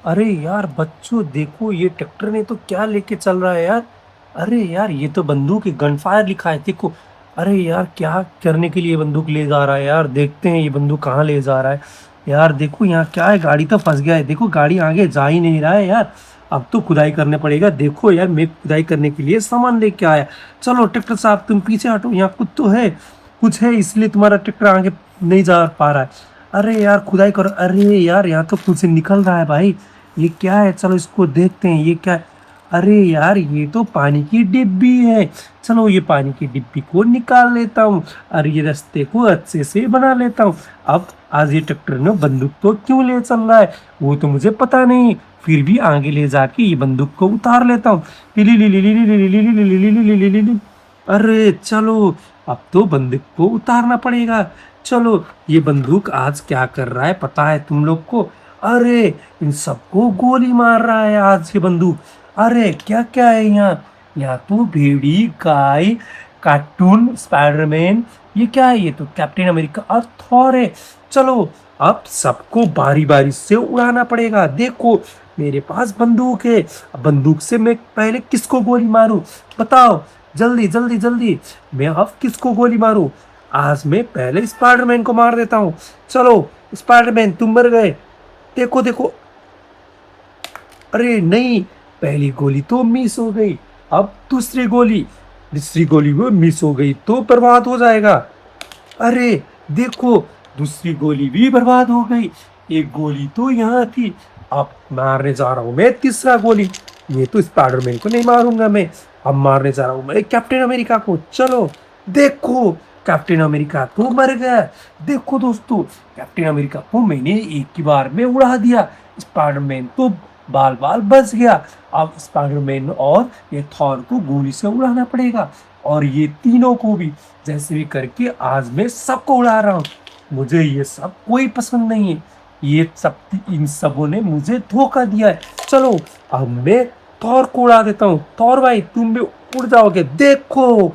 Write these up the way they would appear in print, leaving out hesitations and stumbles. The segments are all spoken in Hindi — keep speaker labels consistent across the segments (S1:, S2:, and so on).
S1: अरे यार बच्चों देखो ये ट्रैक्टर ने तो क्या लेके चल रहा है यार। अरे यार ये तो बंदूक है, गन फायर लिखा है देखो। अरे यार क्या करने के लिए बंदूक ले जा रहा है यार, देखते हैं ये बंदूक कहाँ ले जा रहा है। यार देखो यहाँ क्या है, गाड़ी तो फंस गया है, देखो गाड़ी आगे जा ही नहीं रहा है यार। अब तो खुदाई करने पड़ेगा। देखो यार मैं खुदाई करने के लिए सामान लेके आया। चलो ट्रैक्टर साहब तुम पीछे हटो, यहाँ कुछ है इसलिए तुम्हारा ट्रैक्टर आगे नहीं जा पा रहा है। अरे यार खुदाई करो। अरे यार यहाँ तो कुछ निकल रहा है भाई। ये क्या है, चलो इसको देखते हैं ये क्या है। अरे यार ये तो पानी की डिब्बी है। चलो ये पानी की डिब्बी को निकाल लेता हूँ और ये रास्ते को अच्छे से बना लेता हूँ। अब आज ये ट्रैक्टर में बंदूक तो क्यों ले चल रहा है वो तो मुझे पता नहीं, फिर भी आगे ले जाके ये बंदूक को उतार लेता हूँ। अरे चलो अब तो बंदूक को उतारना पड़ेगा। चलो ये बंदूक आज क्या कर रहा है पता है तुम लोग को। अरे इन सबको गोली मार रहा है आज ये बंदूक। अरे क्या क्या है यहाँ, यहाँ तो भेड़ी गाय कार्टून स्पाइडरमैन, ये क्या है, ये तो कैप्टन अमेरिका और थॉर है। चलो अब सबको बारी बारी से उड़ाना पड़ेगा। देखो मेरे पास बंदूक है, अब बंदूक से मैं पहले किसको गोली मारूं बताओ, जल्दी जल्दी जल्दी। मैं अब किसको गोली मारूं, आज मैं पहले स्पाइडरमैन को मार देता हूँ। चलो स्पाइडरमैन तुम मर गए, देखो देखो। अरे नहीं, पहली गोली तो मिस हो गई, अब दूसरी गोली वो मिस हो गई तो बर्बाद हो जाएगा। अरे देखो दूसरी गोली भी बर्बाद हो गई, एक गोली तो यहाँ थी। अब मारने जा रहा हूँ मैं तीसरा गोली। ये तो स्पाइडरमैन को नहीं मारूंगा मैं, अब मारने जा रहा हूँ मैं कैप्टन अमेरिका को। चलो देखो कैप्टन अमेरिका तो मर गया। देखो दोस्तों कैप्टन अमेरिका को मैंने एक ही बार में उड़ा दिया, स्पाइडरमैन तो बाल बाल बच गया। अब स्पाइडरमैन और ये थॉर को गोली से उड़ाना पड़ेगा, और ये तीनों को भी जैसे भी करके आज मैं सबको उड़ा रहा हूँ। मुझे ये सब कोई पसंद नहीं है, ये सब इन सबों ने मुझे धोखा दिया है। चलो अब मैं थॉर को उड़ा देता हूँ। थॉर भाई तुम भी उड़ जाओगे, देखो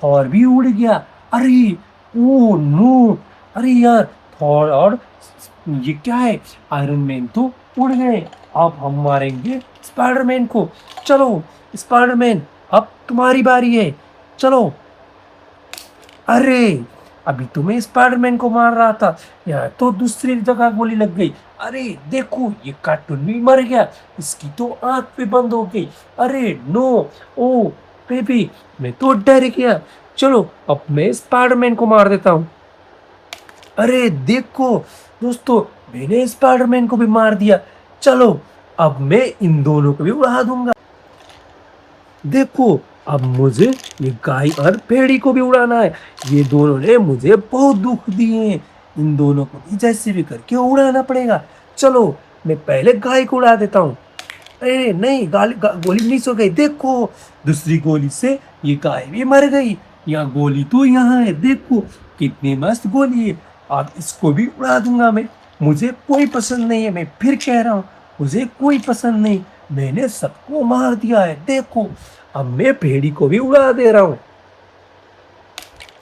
S1: थॉर भी उड़ गया। अरे ओ नो, अरे यार थॉर और ये क्या है, आयरन मैन तो उड़ गए। अब हम मारेंगे स्पाइडरमैन को। चलो स्पाइडरमैन अब तुम्हारी बारी है, चलो। अरे अभी तो मैं स्पाइडरमैन को मार रहा था, यहाँ तो दूसरी जगह गोली लग गई। अरे देखो ये कार्टून भी मर गया, इसकी तो आंख भी बंद हो गई। अरे नो, ओ बेबी मैं तो डर गया। चलो अब मैं स्पाइडरमैन को मार देता हूँ। अरे देखो दोस्तों मैंने स्पाइडरमैन को भी मार दिया। चलो अब मैं इन दोनों को भी उड़ा दूंगा। देखो अब मुझे ये गाय और भेड़ी को भी उड़ाना है, ये दोनों ने मुझे बहुत दुख दिए हैं, इन दोनों को भी जैसे भी करके उड़ाना पड़ेगा। चलो मैं पहले गाय को उड़ा देता हूँ। अरे नहीं गोली मिस हो गई, देखो दूसरी गोली से ये गाय भी मर गई। यहाँ गोली तो यहाँ है, देखो कितनी मस्त गोली है। अब इसको भी उड़ा दूंगा मैं। मुझे कोई पसंद नहीं है, मैं फिर कह रहा हूँ मुझे कोई पसंद नहीं, मैंने सबको मार दिया है। देखो अब मैं भेड़ी को भी उड़ा दे रहा हूँ,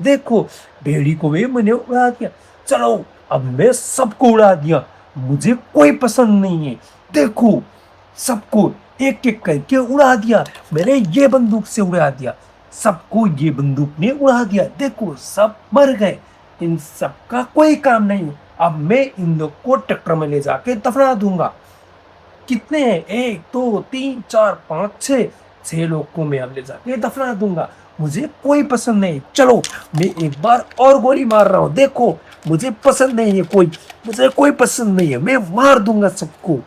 S1: देखो भेड़ी को भी मैंने उड़ा दिया। चलो अब मैं सबको उड़ा दिया, मुझे कोई पसंद नहीं है। देखो सबको एक एक करके उड़ा दिया, मैंने ये बंदूक से उड़ा दिया, सबको ये बंदूक ने उड़ा दिया। देखो सब मर गए, इन सब का कोई काम नहीं। अब मैं इन लोग को ट्रैक्टर में ले जाके दफना दूंगा। कितने हैं, एक दो तीन चार पाँच छः, छह लोग को मैं अब ले जाके दफना दूंगा। मुझे कोई पसंद नहीं। चलो मैं एक बार और गोली मार रहा हूँ, देखो मुझे पसंद नहीं है कोई, मुझे कोई पसंद नहीं है, मैं मार दूंगा सबको।